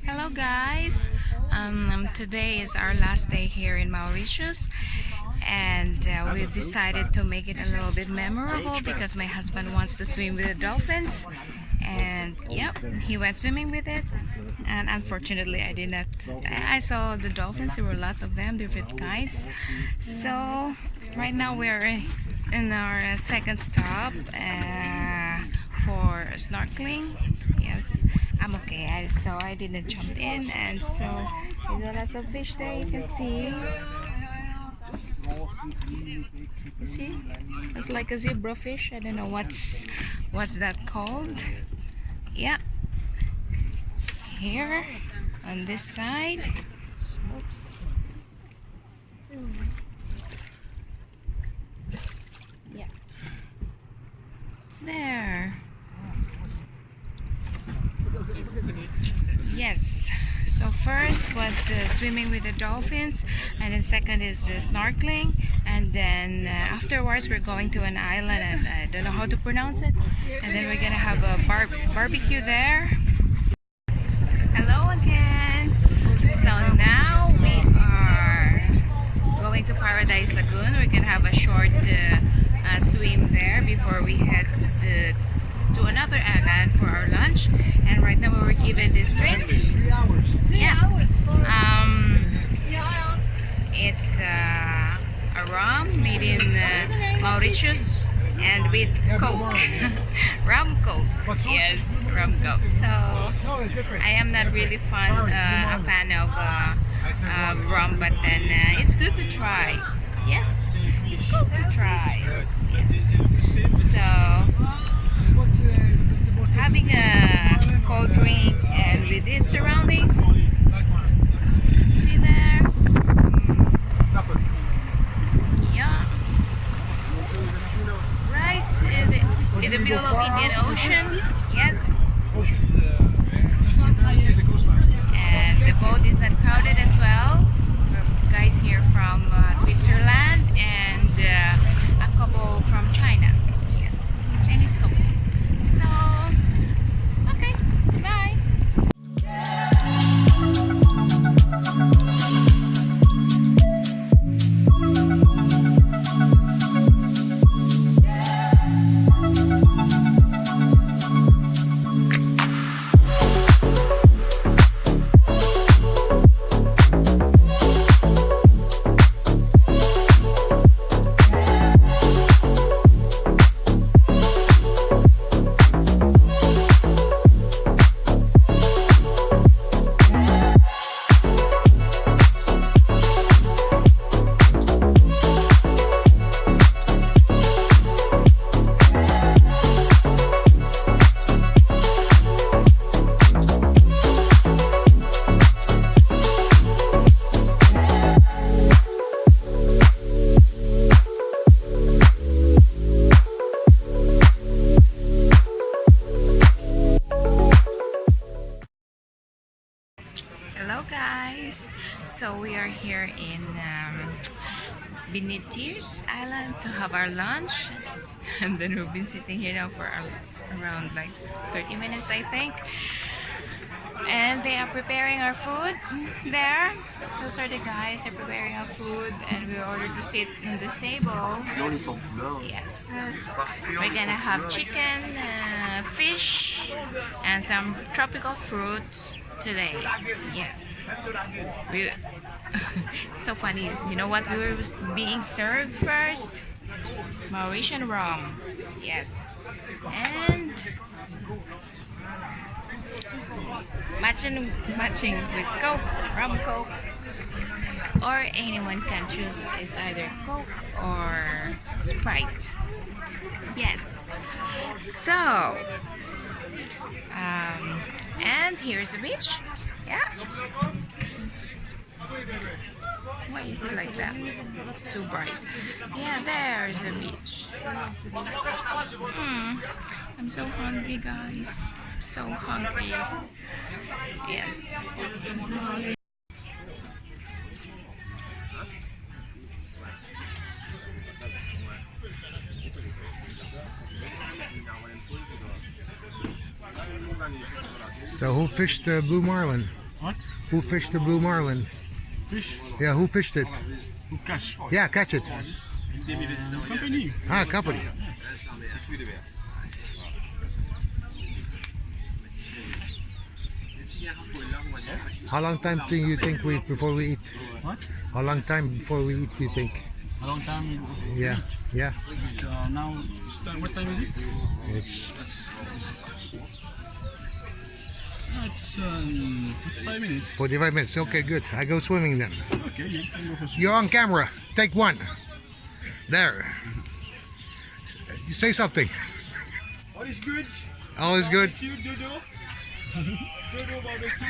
Hello guys, today is our last day here in Mauritius, and we've decided to make it a little bit memorable because my husband wants to swim with the dolphins, and yep, he went swimming with it, and unfortunately I did not. I saw the dolphins. There were lots of them, different kinds. So right now we're in our second stop for snorkeling. Yes, I'm okay. So I didn't jump in, and so there's lots of fish there. You can see. You see? It's like a zebra fish. I don't know what's that called. Yeah. Here on this side. Oops. Yeah. There. Yes, so first was swimming with the dolphins, and then second is the snorkeling, and then afterwards we're going to an island, and I don't know how to pronounce it, and then we're gonna have a barbecue there. Hello again. So now we are going to Paradise Lagoon. We're gonna have a short swim there before we head to another island for our lunch. And right now we were given this drink. Yeah. It's a rum made in Mauritius and with Coke. Rum Coke. Yes, rum Coke. So I am not really a fan of rum, but then it's good to try. Yes, it's good to try. Yeah. So having a cold drink and with its surroundings. See there? Yeah. Right in the middle of Indian Ocean. Yes. And the boat is not crowded as well. We're guys here from Switzerland and a couple from China. Yes, Chinese couple. So, okay, bye. Hello guys, so we are here in Benitiers Island to have our lunch, and then we've been sitting here now for around like 30 minutes I think, and they are preparing our food there. Those are the guys. They're preparing our food, and we ordered to sit in this table. Yes, we're gonna have chicken, fish, and some tropical fruits. today. Yes. We, it's so funny. You know what we were being served first? Mauritian rum. Yes. And matching with Coke, rum Coke. Or anyone can choose. It's either Coke or Sprite. Yes. So, and here's the beach. Yeah. Why is it like that? It's too bright. Yeah, there's the beach. I'm so hungry, guys. So hungry. Yes. So who fished the blue marlin? What? Who fished the blue marlin? Fish? Yeah, who fished it? Who catch? Yeah, catch it. Company. Ah, company. How long time do you think before we eat? What? How long time before we eat do you think? A long time. Yeah, yeah. It's, now, what time is it? It's 45 minutes. 45 minutes. Okay, good. I go swimming then. Okay, you can go for swim. You're on camera. Take one. There. You say something. All is good. All is good. Barbecue, Dodo. Dodo barbecue.